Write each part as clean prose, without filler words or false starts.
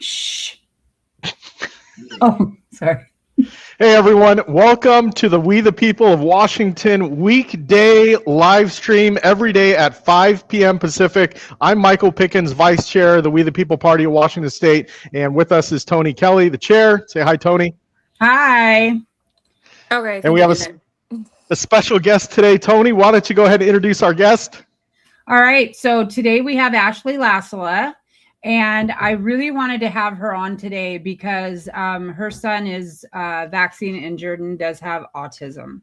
Shh. Oh, sorry. Hey everyone, welcome to the We the People of Washington weekday live stream every day at 5 p.m. Pacific. I'm Michael Pickens, Vice Chair of the We the People Party of Washington State, and with us is Tony Kelly, the Chair. Say hi, Tony. Hi. Okay. And we have a special guest today. Tony, why don't you go ahead and introduce our guest? All right. So today we have Ashley Lassila, and I really wanted to have her on today because her son is vaccine injured and does have autism.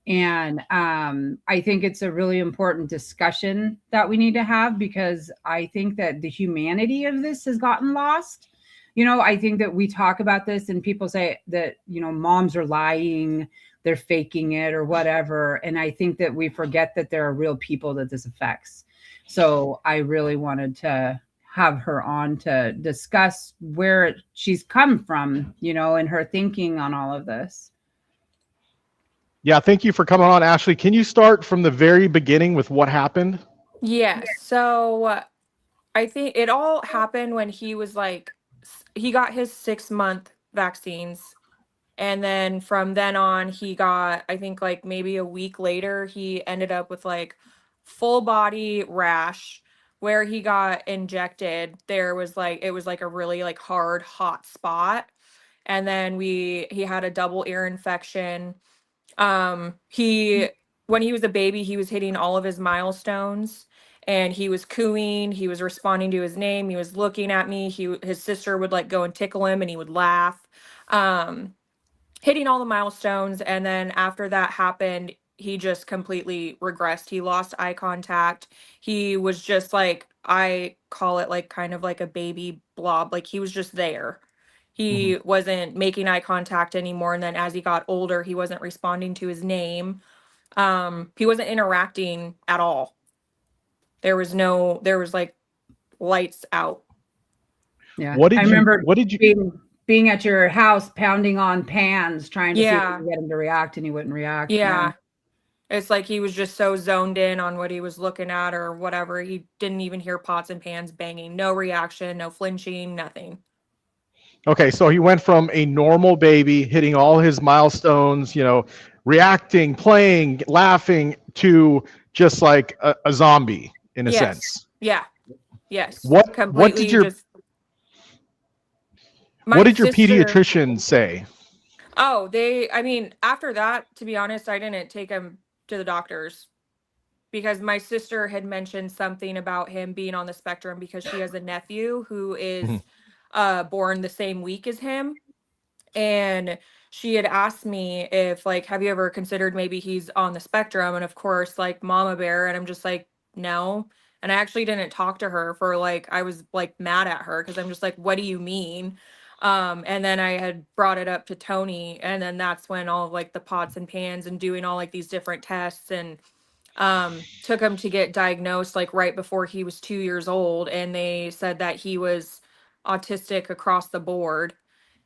And I think it's a really important discussion that we need to have because I think that the humanity of this has gotten lost. You know, I think that we talk about this and people say that, you know, moms are lying, they're faking it or whatever. And I think that we forget that there are real people that this affects. So I really wanted to have her on to discuss where she's come from, you know, and her thinking on all of this. Yeah, thank you for coming on, Ashley. Can you start from the very beginning with what happened? Yeah. So I think it all happened when he was like, he got his 6-month vaccines. And then from then on, he got, I think like maybe a week later, he ended up with like full body rash where he got injected. There was like, it was like a really like hard, hot spot. And then he had a double ear infection. When he was a baby, he was hitting all of his milestones and he was cooing, he was responding to his name, he was looking at me, his sister would like go and tickle him and he would laugh. Hitting all the milestones, and then after that happened, he just completely regressed. He lost eye contact. He was just like, I call it like kind of like a baby blob, like he was just there. He wasn't making eye contact anymore. And then as he got older, he wasn't responding to his name. He wasn't interacting at all. There was like lights out. Yeah. What did you being at your house pounding on pans trying to see if you could get him to react, and he wouldn't react. Yeah. It's like he was just so zoned in on what he was looking at or whatever. He didn't even hear pots and pans banging. No reaction, no flinching, nothing. Okay, so he went from a normal baby hitting all his milestones, you know, reacting, playing, laughing, to just like a zombie in a sense. Yeah. Yes. What did your pediatrician say? Oh, after that, to be honest, I didn't take him to the doctors because my sister had mentioned something about him being on the spectrum because she has a nephew who is born the same week as him. And she had asked me if like, have you ever considered maybe he's on the spectrum? And of course, like mama bear. And I'm just like, no. And I actually didn't talk to her for like, I was like mad at her because I'm just like, what do you mean? And then I had brought it up to Tony, and then that's when all of like the pots and pans and doing all like these different tests and took him to get diagnosed like right before he was 2 years old. And they said that he was autistic across the board,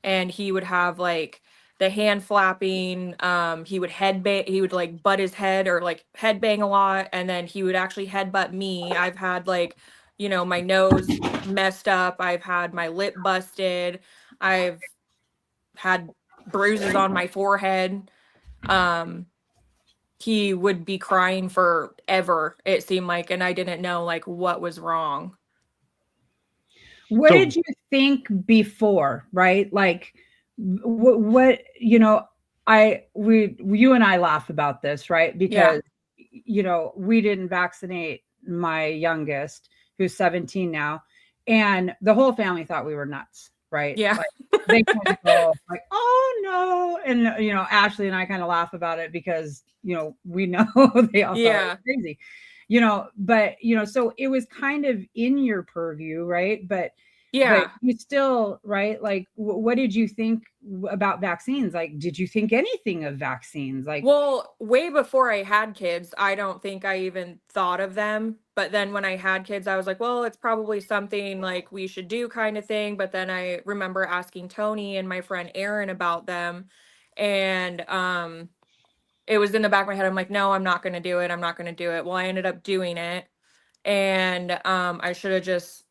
and he would have like the hand flapping, he would headbang, he would like butt his head or like headbang a lot, and then he would actually headbutt me. I've had like, you know, my nose messed up, I've had my lip busted, I've had bruises on my forehead. He would be crying forever, it seemed like, and I didn't know like what was wrong. What did you think before, right? Like what you know, you and I laugh about this, right? Because you know, we didn't vaccinate my youngest, who's 17 now, and the whole family thought we were nuts, right? Yeah. Like, they kind of go like, oh no. And you know, Ashley and I kind of laugh about it because, you know, we know they all thought it was crazy. You know, but you know, so it was kind of in your purview, right? But you still, right? Like, what did you think about vaccines? Like, did you think anything of vaccines? Like, well, way before I had kids, I don't think I even thought of them. But then when I had kids, I was like, well, it's probably something like we should do kind of thing. But then I remember asking Tony and my friend Aaron about them. And it was in the back of my head. I'm like, no, I'm not going to do it. I'm not going to do it. Well, I ended up doing it. And I should have just,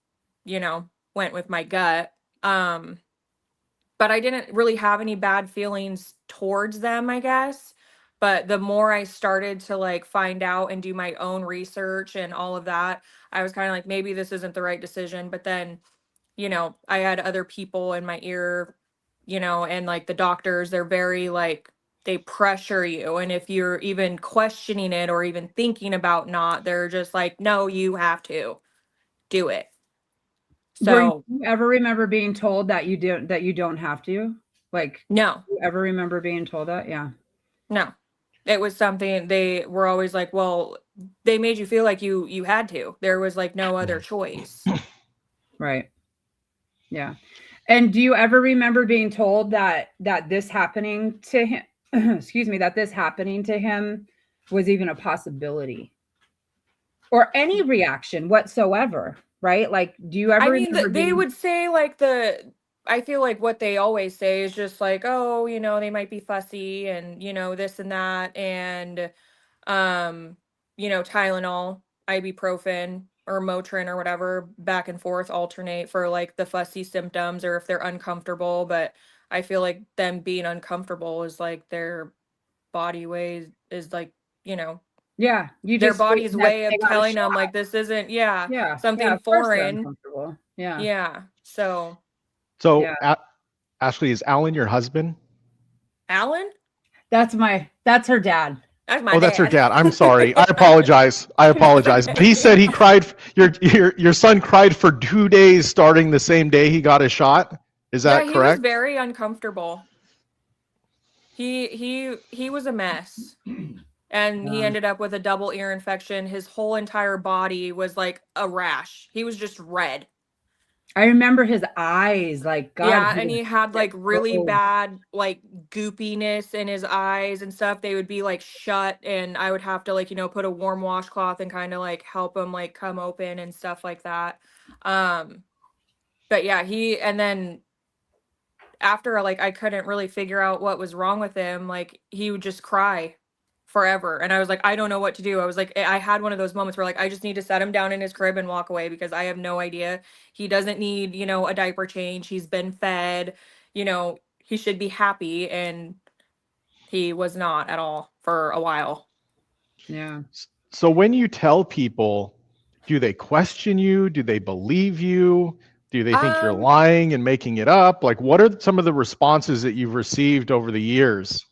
you know, went with my gut. But I didn't really have any bad feelings towards them, I guess. But the more I started to like find out and do my own research and all of that, I was kind of like, maybe this isn't the right decision. But then, I had other people in my ear, and like the doctors, they're very like, they pressure you. And if you're even questioning it or even thinking about not, they're just like, no, you have to do it. Were you So, ever remember being told that you don't have to? Like, no. you ever remember being told that? Yeah. No. It was something they were always like, well, they made you feel like you had to. There was like no other choice. Right. Yeah. And do you ever remember being told that this happening to him, excuse me, that this happening to him was even a possibility? Or any reaction whatsoever, right? Like, do you I ever mean, remember they being would say like I feel like what they always say is just like, oh, they might be fussy and, this and that. And, um, Tylenol, ibuprofen or Motrin or whatever, back and forth alternate for like the fussy symptoms or if they're uncomfortable. But I feel like them being uncomfortable is like their body ways is like, yeah, you their just body's stating that way they of got a telling shot. them like this isn't, yeah, Yeah. Yeah, something of course they're foreign. uncomfortable. Yeah. Yeah. So, So, Yeah. Ashley, is Alan your husband? Alan, That's her dad. that's my Oh, that's her dad. dad. I'm sorry. I apologize. I It's apologize. But he said okay. he cried. Your son cried for 2 days, starting the same day he got a shot. Is Yeah, that he was correct? very uncomfortable. He was a mess. And he Yeah. ended up with a double ear infection. His whole entire body was like a rash. He was just red. I remember his eyes, like, God, Yeah, he and was he had like really so bad like goopiness in his eyes and stuff. They would be like shut and I would have to like, put a warm washcloth and kind of like help him like come open and stuff like that. Um but yeah, and then after like I couldn't really figure out what was wrong with him, like he would just cry forever. And I was like, I don't know what to do. I was like, I had one of those moments where like I just need to set him down in his crib and walk away because I have no idea. He doesn't need, a diaper change. He's been fed, he should be happy and he was not at all for a while. yeah. So when you tell people, do they question you? Do they believe you? Do they think you're Um lying and making it up? Like, what are some of the responses that you've received over the years?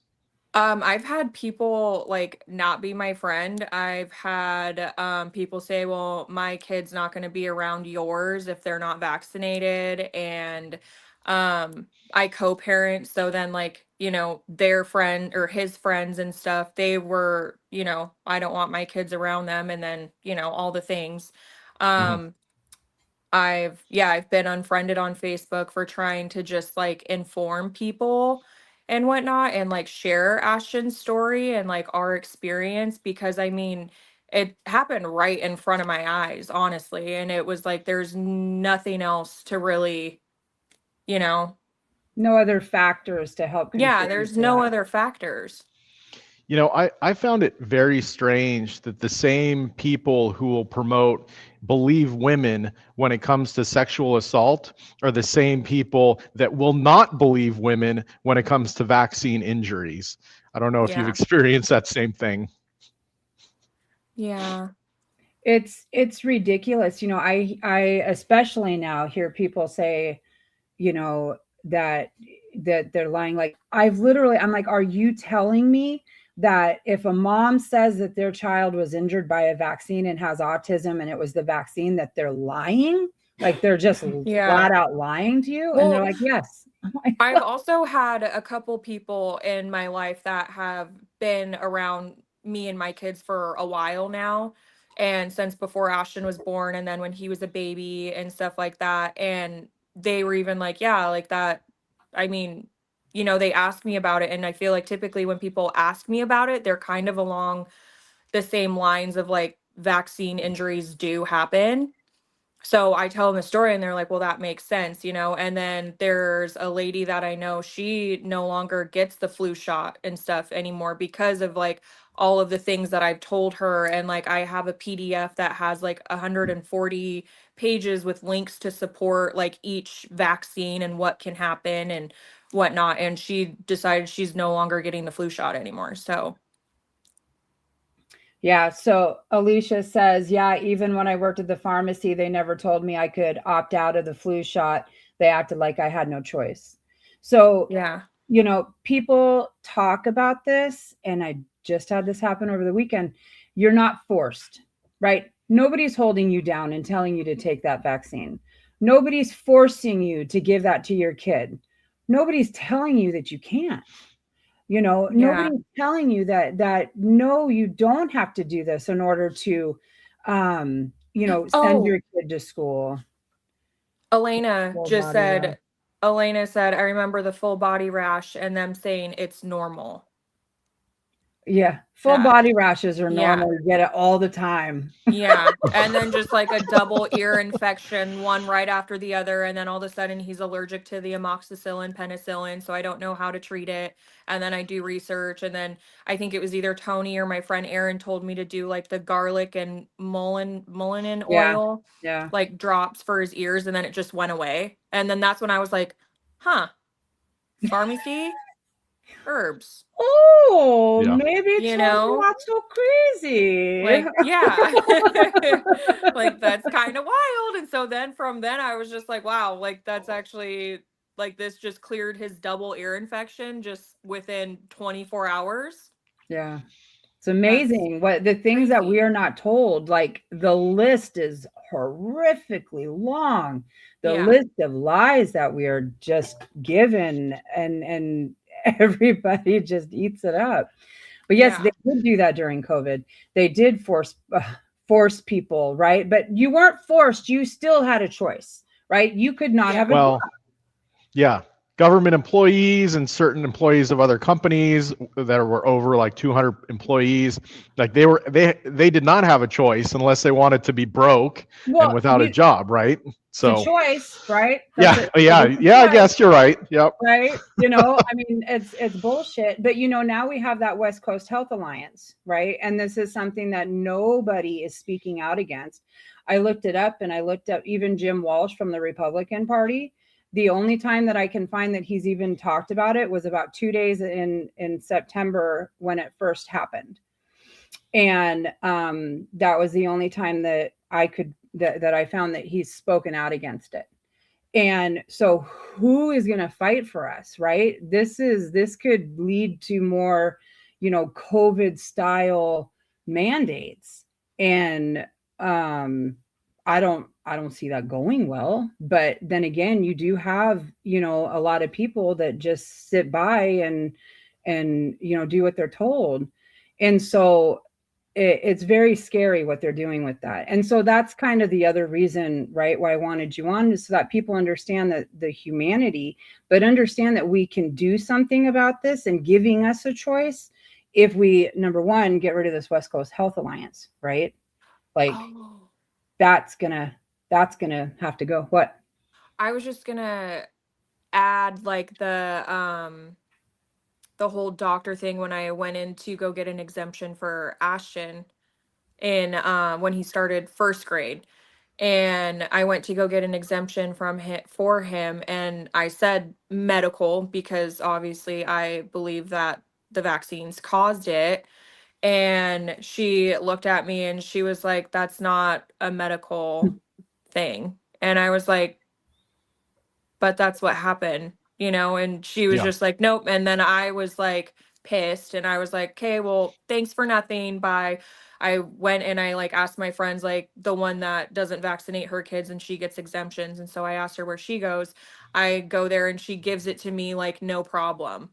I've had people like not be my friend. I've had people say, "Well, my kid's not going to be around yours if they're not vaccinated." And I co-parent, so then like, their friend or his friends and stuff, they were, I don't want my kids around them and then, all the things. Mhm. Um I've been unfriended on Facebook for trying to just like inform people and whatnot and like share Ashton's story and like our experience because I mean it happened right in front of my eyes, honestly. And it was like there's nothing else to really, you know, No other factors to help yeah, contribute there's to no that. other factors. I found it very strange that the same people who will promote believe women when it comes to sexual assault are the same people that will not believe women when it comes to vaccine injuries. I don't know if you've Yeah. experienced that same thing. Yeah. It's ridiculous. I especially now hear people say, you know, that they're lying. Like, I'm like, are you telling me that if a mom says that their child was injured by a vaccine and has autism and it was the vaccine, that they're lying? Like, they're just Yeah. flat out lying to you? And they're Well, like, yes. I'm like, I've also had a couple people in my life that have been around me and my kids for a while now. And since before Ashton was born, and then when he was a baby and stuff like that. And they were even like, yeah, like that. I mean, they asked me about it. And I feel like typically when people ask me about it, they're kind of along the same lines of like vaccine injuries do happen. So I tell them the story and they're like, well, that makes sense, And then there's a lady that I know, she no longer gets the flu shot and stuff anymore because of like all of the things that I've told her. And like I have a PDF that has like 140 pages with links to support like each vaccine and what can happen and whatnot. And she decided she's no longer getting the flu shot anymore. So Yeah. So Alicia says, yeah, even when I worked at the pharmacy, they never told me I could opt out of the flu shot. They acted like I had no choice. So, yeah. you know, people talk about this, and I just had this happen over the weekend. You're not forced, right? Nobody's holding you down and telling you to take that vaccine. Nobody's forcing you to give that to your kid. Nobody's telling you that you can't. You know, Yeah. nobody's telling you that no, you don't have to do this in order to you know, send Oh, your kid to school. Elena Full just body rash. said, Elena said, I remember the full body rash and them saying it's normal. Yeah, full That, body rashes are yeah. normal. You get it all the time. Yeah. And then just like a double ear infection, one right after the other. And then all of a sudden he's allergic to the amoxicillin, penicillin. So I don't know how to treat it. And then I do research. And then I think it was either Tony or my friend Aaron told me to do like the garlic and mullein Yeah, oil, yeah. like drops for his ears. And then it just went away. And then that's when I was like, huh, pharmacy, herbs, Oh, Yeah. maybe it's you know? not so crazy. Like, yeah. Like that's kind of wild. And so then from then I was just like, wow, like that's actually like this just cleared his double ear infection just within 24 hours. Yeah. It's That's amazing what the things that we crazy. are not told. Like the list is horrifically long. The Yeah. list of lies that we are just given, and everybody just eats it up. But yes, Yeah. they did do that during COVID. They did force people, right? But you weren't forced. You still had a choice, right? You could not Yeah. have a job. Well, yeah. Government employees and certain employees of other companies that were over like 200 employees, like they did not have a choice unless they wanted to be broke and Well, without a job, right? it's a So choice, right? yeah, yeah, It's a yeah. I choice. guess you're right. Yep. Right, you know, I mean, it's bullshit. But you know, now we have that West Coast Health Alliance, right? And this is something that nobody is speaking out against. I looked it up, and I looked up even Jim Walsh from the Republican Party. The only time that I can find that he's even talked about it was about 2 days in September when it first happened. And that was the only time that I could that I found that he's spoken out against it. And so who is going to fight for us, right? This could lead to more, you know, COVID style mandates. And I don't see that going well. But then again, you do have, you know, a lot of people that just sit by and you know, do what they're told. And so it's very scary what they're doing with that. And so that's kind of the other reason, right, why I wanted you on, is so that people understand that the humanity, but understand that we can do something about this and giving us a choice if we, number one, get rid of this West Coast Health Alliance, right? Like Oh, that's gonna have to go. What? I was just gonna add like the whole doctor thing when I went in to go get an exemption for Ashton in when he started first grade. And I went to go get an exemption from him for him, and I said medical because obviously I believe that the vaccines caused it. And she looked at me and she was like, that's not a medical thing. And I was like, but that's what happened, you know? And she was Yeah. just like, nope. And then I was like pissed and I was like, okay, well, thanks for nothing. Bye. I went and I like asked my friends, like the one that doesn't vaccinate her kids and she gets exemptions. And so I asked her where she goes. I go there and she gives it to me like no problem.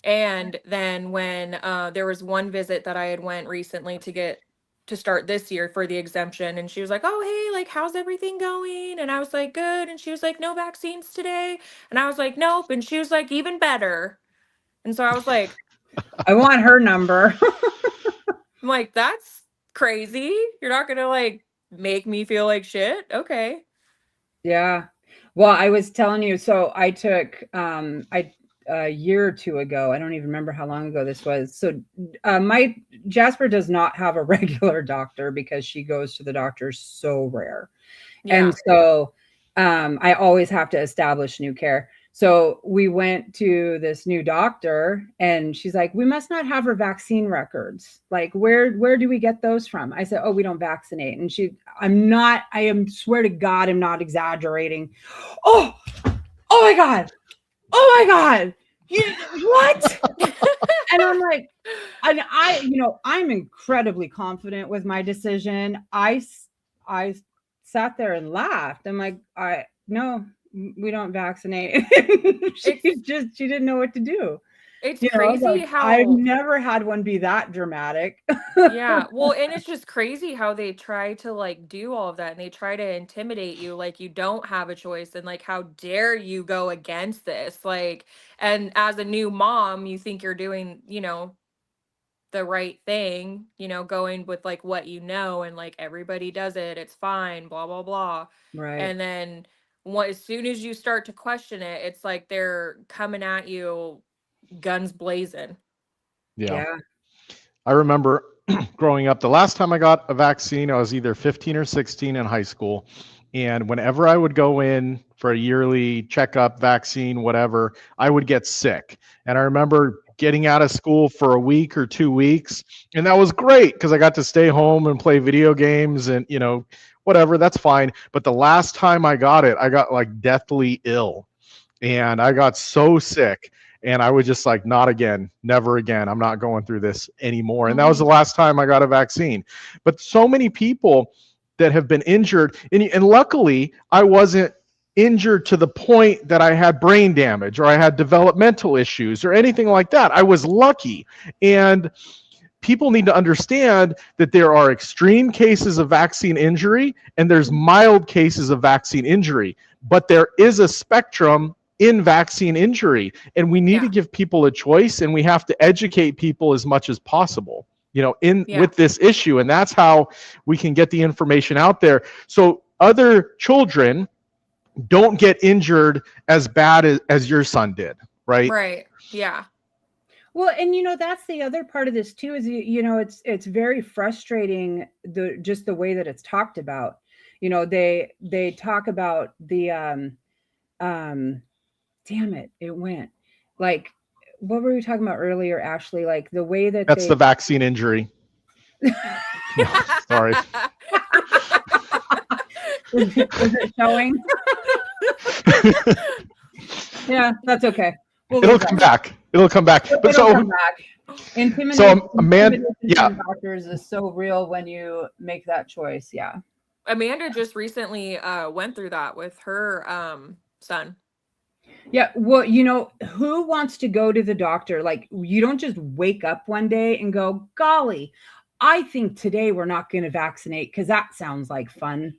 And then when there was one visit that I had went recently to start this year for the exemption, and she was like, "Oh, hey, like how's everything going?" And I was like, "Good." And she was like, "No vaccines today." And I was like, "Nope." And she was like, "Even better." And so I was like, I want her number. I'm like, "That's crazy. You're not going to like make me feel like shit." Okay. Yeah. Well, I was telling you, so I took a year or two ago. I don't even remember how long ago this was. So my Jasper does not have a regular doctor because she goes to the doctor so rare. Yeah. And so I always have to establish new care. So we went to this new doctor and she's like, we must not have her vaccine records. Like, where do we get those from? I said, oh, we don't vaccinate. And I am swear to God, I'm not exaggerating. Oh my God. Oh my God. What? And I'm like, and I'm incredibly confident with my decision. I sat there and laughed. I'm like, no, we don't vaccinate. she didn't know what to do. It's crazy how I've never had one be that dramatic. Yeah, well, and it's just crazy how they try to like do all of that and they try to intimidate you like you don't have a choice and like how dare you go against this? Like, and as a new mom, you think you're doing, the right thing, going with like what and like everybody does it, it's fine, blah blah blah. Right. And then as soon as you start to question it, it's like they're coming at you guns blazing. Yeah. I remember growing up, the last time I got a vaccine, I was either 15 or 16 in high school. And whenever I would go in for a yearly checkup, vaccine, whatever, I would get sick. And I remember getting out of school for a week or 2 weeks. And that was great because I got to stay home and play video games and, whatever, that's fine. But the last time I got it, I got like deathly ill. And I got so sick. And I was just like, not again, never again. I'm not going through this anymore. And that was the last time I got a vaccine. But so many people that have been injured, and luckily I wasn't injured to the point that I had brain damage or I had developmental issues or anything like that. I was lucky. And people need to understand that there are extreme cases of vaccine injury and there's mild cases of vaccine injury, but there is a spectrum in vaccine injury, and we need to give people a choice, and we have to educate people as much as possible, with this issue, and that's how we can get the information out there so other children don't get injured as bad as your son did, right? Right. Yeah. Well, and that's the other part of this too, is it's very frustrating just the way that it's talked about. They talk about the damn it, it went. Like, what were we talking about earlier, Ashley? Like the way that that's the vaccine injury. Sorry. Is it showing? Yeah, that's okay. It'll come back. It'll come back. But come back. Intimidation doctors is so real when you make that choice. Yeah. Amanda just recently went through that with her son. Yeah. Well, who wants to go to the doctor? Like, you don't just wake up one day and go, golly, I think today we're not going to vaccinate because that sounds like fun.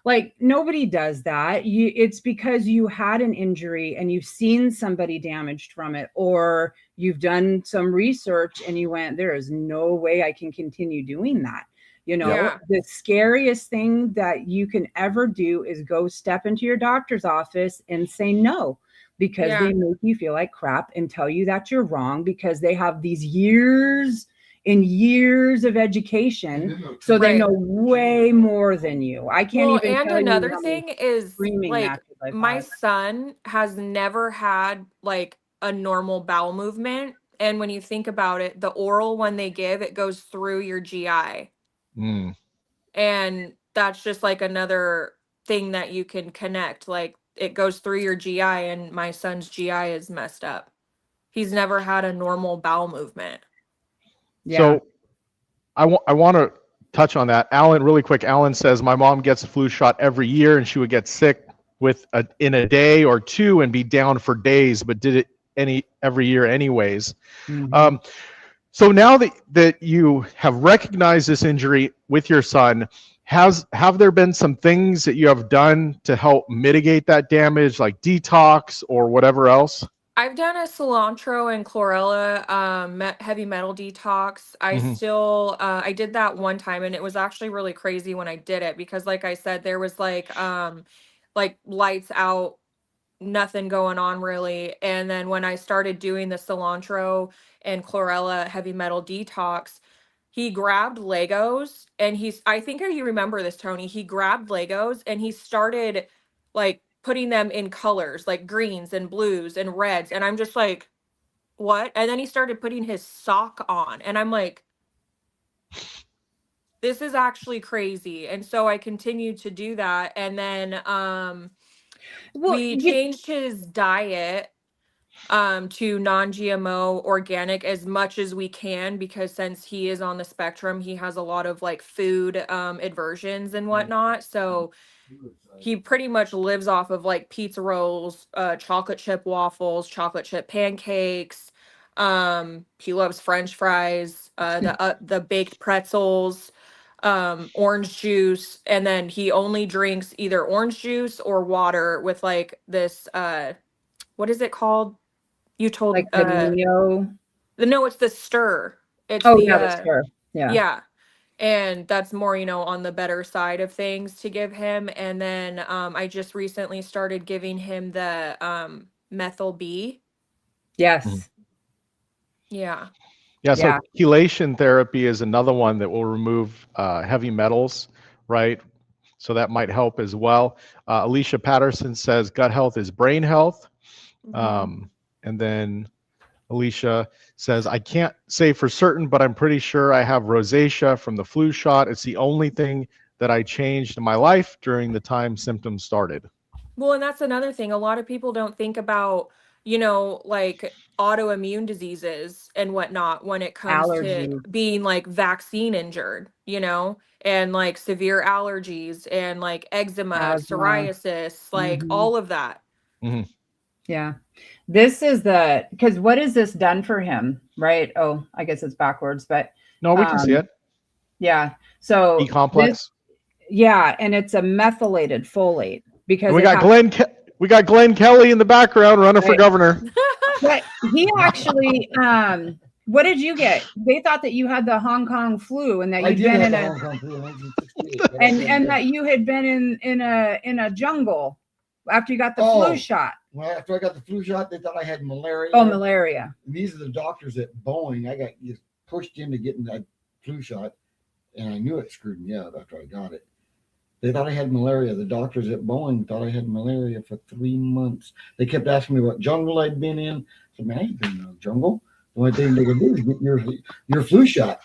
Like, nobody does that. It's because you had an injury and you've seen somebody damaged from it, or you've done some research and you went, there is no way I can continue doing that. The scariest thing that you can ever do is go step into your doctor's office and say no, because they make you feel like crap and tell you that you're wrong because they have these years and years of education. So they know way more than you. I can't even and tell another you thing is like my son has never had like a normal bowel movement. And when you think about it, the oral one they give, it goes through your GI. And that's just like another thing that you can connect. Like, it goes through your GI, and my son's GI is messed up. He's never had a normal bowel movement. Yeah. So I want to touch on that. Alan, really quick. Alan says, my mom gets a flu shot every year and she would get sick in a day or two and be down for days, but did it every year anyways. So now that you have recognized this injury with your son, have there been some things that you have done to help mitigate that damage, like detox or whatever else? I've done a cilantro and chlorella heavy metal detox. I still I did that one time, and it was actually really crazy when I did it because, like I said, there was like lights out nothing going on really. And then when I started doing the cilantro and chlorella heavy metal detox, he grabbed Legos and I think you remember this, Tony. He grabbed Legos and he started like putting them in colors like greens and blues and reds. And I'm just like, what? And then he started putting his sock on. And I'm like, this is actually crazy. And so I continued to do that. And then we changed his diet to non-GMO organic as much as we can, because since he is on the spectrum, he has a lot of like food aversions and whatnot. So he pretty much lives off of like pizza rolls, chocolate chip waffles, chocolate chip pancakes. He loves French fries, the baked pretzels, orange juice, and then he only drinks either orange juice or water with like this what is it called? You told like the Neo. No, it's the stir. It's the stir. Yeah. Yeah. And that's more, on the better side of things to give him. And then I just recently started giving him the methyl B. Yes. Mm-hmm. Yeah. Yeah, so chelation therapy is another one that will remove heavy metals, right? So that might help as well. Alicia Patterson says gut health is brain health. Mm-hmm. And then Alicia says, I can't say for certain, but I'm pretty sure I have rosacea from the flu shot. It's the only thing that I changed in my life during the time symptoms started. Well, and that's another thing. A lot of people don't think about, like autoimmune diseases and whatnot when it comes to being like vaccine injured, and like severe allergies and like eczema, psoriasis, like all of that. Mm-hmm. Yeah. This is because what is this done for him? Right. Oh, I guess it's backwards, but no, we can see it. Yeah. So E-complex. And it's a methylated folate because and we got Glenn Kelly in the background running for governor. But he actually, what did you get? They thought that you had the Hong Kong flu and that you'd been in a Hong Kong flu and that you had been in a jungle after you got the flu shot. Well, after I got the flu shot, they thought I had malaria. Oh, malaria. And these are the doctors at Boeing. I got just pushed into getting that flu shot, and I knew it screwed me up after I got it. They thought I had malaria. The doctors at Boeing thought I had malaria for 3 months. They kept asking me what jungle I'd been in. I said, man, I ain't been in no jungle. The only thing they can do is get your flu shot.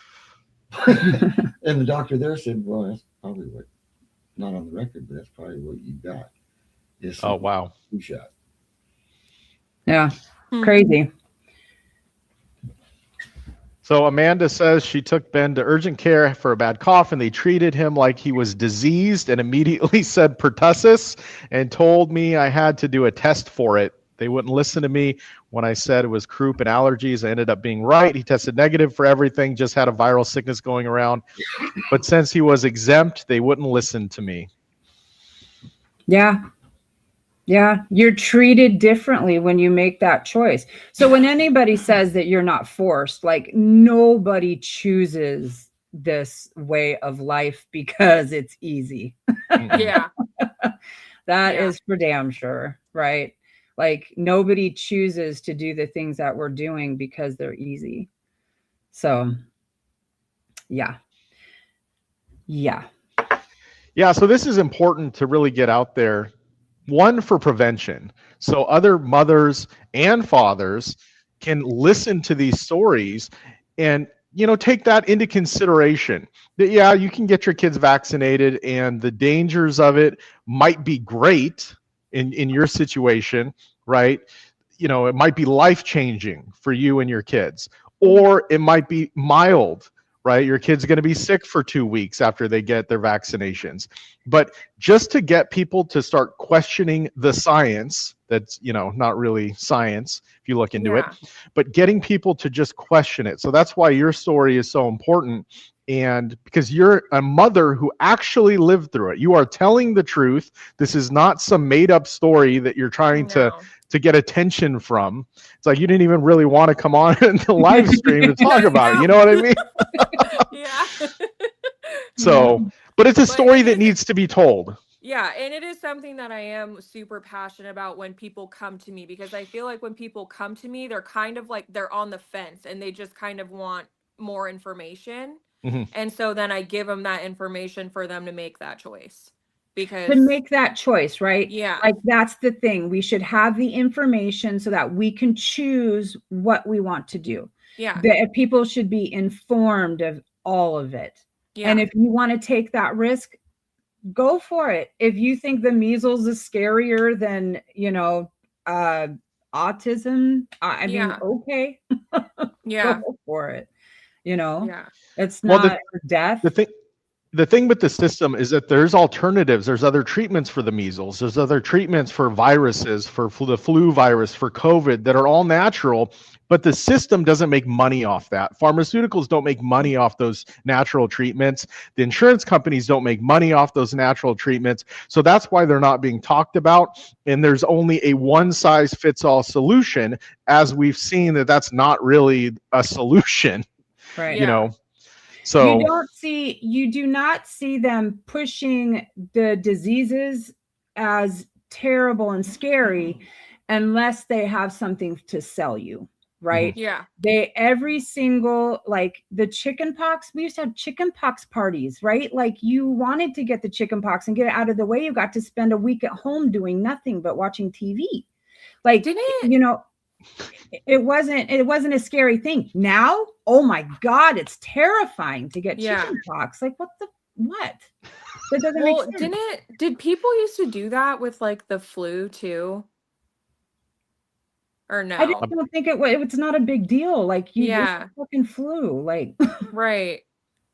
And the doctor there said, well, that's probably what, not on the record, but that's probably what you got. Oh, wow. Flu shot. Yeah. Crazy. So Amanda says she took Ben to urgent care for a bad cough and they treated him like he was diseased and immediately said pertussis and told me I had to do a test for it. They wouldn't listen to me when I said it was croup and allergies. I ended up being right. He tested negative for everything, just had a viral sickness going around. But since he was exempt, they wouldn't listen to me. Yeah. Yeah, you're treated differently when you make that choice. So when anybody says that you're not forced, like nobody chooses this way of life because it's easy. Yeah. That is for damn sure, right? Like nobody chooses to do the things that we're doing because they're easy. So, yeah. Yeah. Yeah, so this is important to really get out there. One, for prevention. So other mothers and fathers can listen to these stories and, take that into consideration. That, yeah, you can get your kids vaccinated and the dangers of it might be great in your situation, right? It might be life-changing for you and your kids, or it might be mild, right? Your kid's going to be sick for 2 weeks after they get their vaccinations. But just to get people to start questioning the science, that's, not really science if you look into it, but getting people to just question it. So that's why your story is so important. And because you're a mother who actually lived through it. You are telling the truth. This is not some made up story that you're trying to get attention from. It's like you didn't even really want to come on the live stream to talk about it. You know what I mean? Yeah. So, but it's a story that needs to be told. Yeah, and it is something that I am super passionate about when people come to me, because I feel like when people come to me, they're kind of like they're on the fence and they just kind of want more information. Hmm. And so then I give them that information for them to make that choice. To Because make that choice, right? yeah, Like that's the thing. We should have the information so that we can choose what we want to do. yeah, That people should be informed of all of it. And yeah, if you want to take that risk, go for it. If you think the measles is scarier than, autism, I mean, yeah, okay, yeah, go for it. You know, yeah, it's Well, not death. the thing with the system is that there's alternatives. There's other treatments for the measles. There's other treatments for viruses, for the flu virus, for COVID that are all natural, but the system doesn't make money off that. Pharmaceuticals don't make money off those natural treatments. The insurance companies don't make money off those natural treatments. So that's why they're not being talked about. And there's only a one size fits all solution, as we've seen that that's not really a solution, Right. you yeah, know. So You do not see them pushing the diseases as terrible and scary unless they have something to sell you, right? yeah, Every single, like the chicken pox, we used to have chicken pox parties, right? Like you wanted to get the chicken pox and get it out of the way. You got to spend a week at home doing nothing but watching TV. Like, Didn't it? it wasn't a scary thing. Now, oh my God, it's terrifying to get Yeah. chicken pox. Like what? That doesn't Well, make sense. did people used to do that with like the flu too? Or I just no? don't think it's not a big deal. Like it's Yeah, a fucking flu. Like right.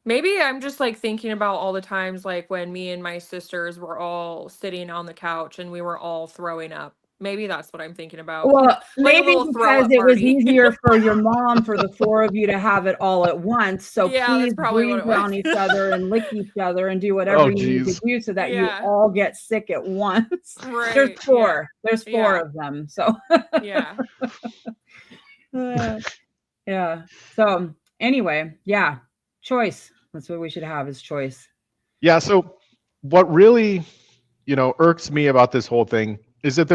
Maybe I'm just like thinking about all the times like when me and my sisters were all sitting on the couch and we were all throwing up. Maybe that's what I'm thinking about. well, Like a maybe little throw because up it was party. easier for your mom for the four of you to have it all at once. So Yeah, that's please probably what breathe it was. on each other and lick each other and do whatever oh you need to geez. do so that you Yeah. all get sick at once. There's Right. Yeah. four. There's four Yeah. of them. So Yeah. yeah. So anyway, yeah, choice. That's what we should have is choice. Yeah. So what really, irks me about this whole thing is that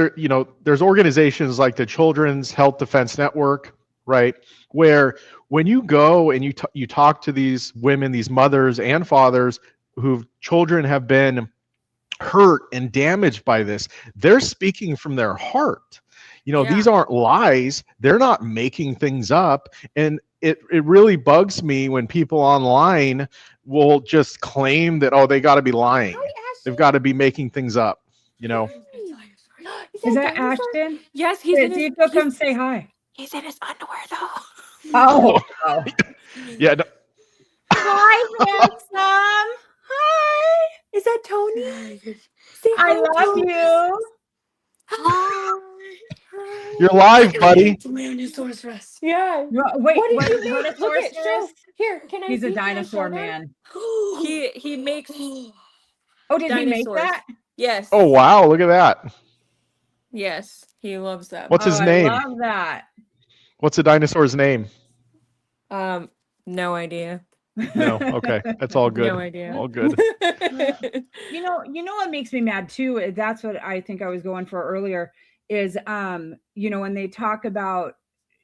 there's organizations like the Children's Health Defense Network, right? Where when you go and you talk to these women, these mothers and fathers whose children have been hurt and damaged by this, they're speaking from their heart. These aren't lies. They're not making things up. And it really bugs me when people online will just claim that, oh, they got to be lying. They've got to be making things up, Is that Ashton? Yes, he's in See his if he'll come say hi. he's in his underwear though. Oh. Yeah. No, Hi, handsome. Hi. Is that Tony? Say I hi, love Tony. you. Hi. you're live, buddy. Yeah. Wait, What did you what make? a Look at source show. is? Here, can I He's a see? Can I dinosaur show them? man. He makes Oh, did he make dinosaurs. that? Yes. Oh, wow. Look at that. Yes, he loves them. What's his I name? love that. What's the dinosaur's name? No idea. No. Okay. That's all good. No idea. All good. You know what makes me mad too? That's what I think I was going for earlier is when they talk about,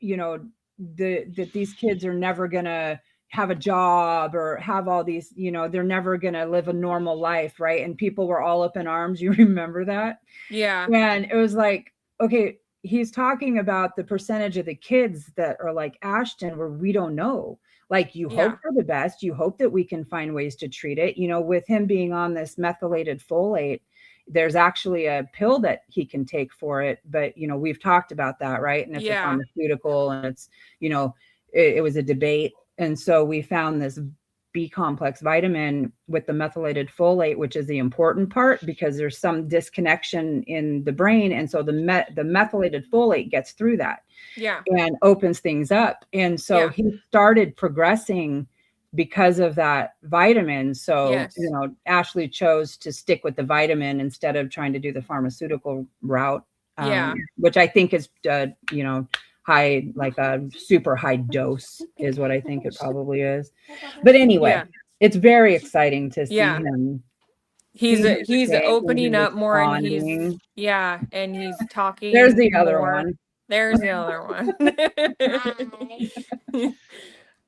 that these kids are never gonna have a job or have all these, they're never gonna live a normal life, right? And people were all up in arms. You remember that? Yeah. And it was like, okay, he's talking about the percentage of the kids that are like Ashton, where we don't know. Like you Yeah. hope for the best. You hope that we can find ways to treat it. With him being on this methylated folate, there's actually a pill that he can take for it. But, we've talked about that, right? And it's a Yeah. pharmaceutical and it's, it was a debate. And so we found this B complex vitamin with the methylated folate, which is the important part because there's some disconnection in the brain. And so the methylated folate gets through that. Yeah. And opens things up. And so he started progressing because of that vitamin. So, Yes. Ashley chose to stick with the vitamin instead of trying to do the pharmaceutical route, which I think is, high, like a super high dose is what I think it probably is. But anyway, it's very exciting to see him he's See his he's face and opening he's up more, and he's responding. and he's talking. There's the other more. one. There's the other one.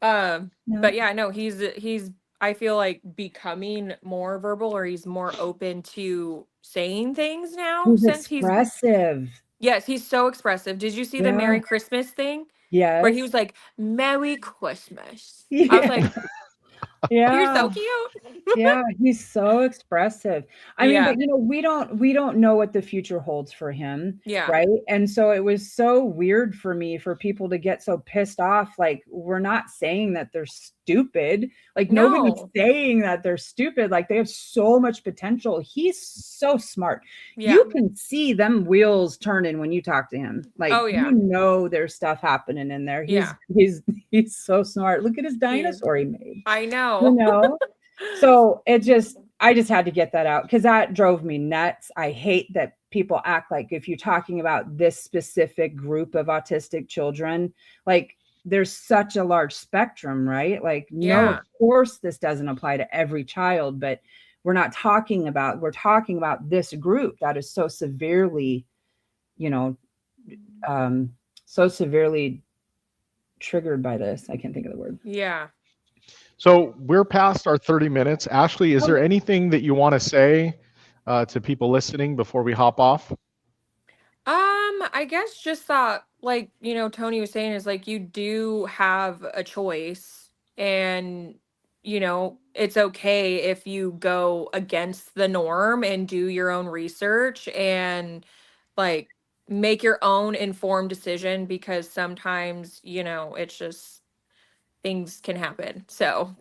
But yeah, no, he's I feel like becoming more verbal, or he's more open to saying things now He's since he's expressive. yes, he's so expressive. Did you see the Yeah. Merry Christmas thing? Yes. Where he was like, Merry Christmas. I Yeah. was like, Yeah. you're so cute. Yeah, he's so expressive. I mean, Yeah. but we don't know what the future holds for him, Yeah. right? And so it was so weird for me for people to get so pissed off. Like, we're not saying that they're stupid. Like, nobody's No. saying that they're stupid. Like, they have so much potential. He's so smart. Yeah. You can see them wheels turning when you talk to him. Like, Oh, yeah. you know there's stuff happening in there. Yeah. He's so smart. Look at his dinosaur he made. I You know. know? So I just had to get that out because that drove me nuts. I hate that people act like if you're talking about this specific group of autistic children, like there's such a large spectrum, right? Like, no, Yeah. of course this doesn't apply to every child, but we're talking about this group that is so severely, so severely triggered by this. I can't think of the word. Yeah. So we're past our 30 minutes. Ashley, is there anything that you want to say to people listening before we hop off? I guess just that, like, Tony was saying, is like, you do have a choice, and it's okay if you go against the norm and do your own research and like make your own informed decision, because sometimes, it's just things can happen. So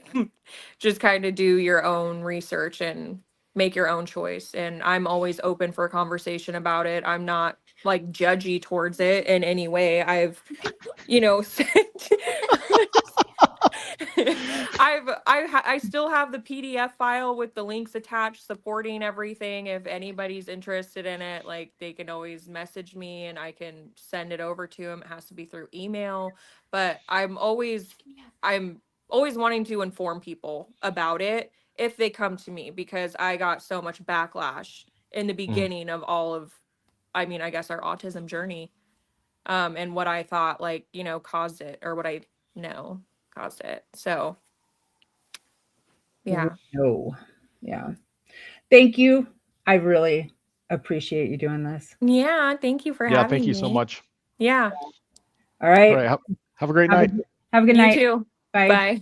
just kind of do your own research and make your own choice. And I'm always open for a conversation about it. I'm not like judgy towards it in any way. I've, I still have the PDF file with the links attached supporting everything. If anybody's interested in it, like, they can always message me and I can send it over to them. It has to be through email, but I'm always wanting to inform people about it if they come to me, because I got so much backlash in the beginning of all of, I guess, our autism journey, and what I thought, like, caused it, or what I know caused it. So yeah. No. Yeah. Thank you. I really appreciate you doing this. Yeah, thank you for having me. Yeah, thank you so much. Yeah. All right. All right. Have a great night. Have a good You night. too. Bye. Bye.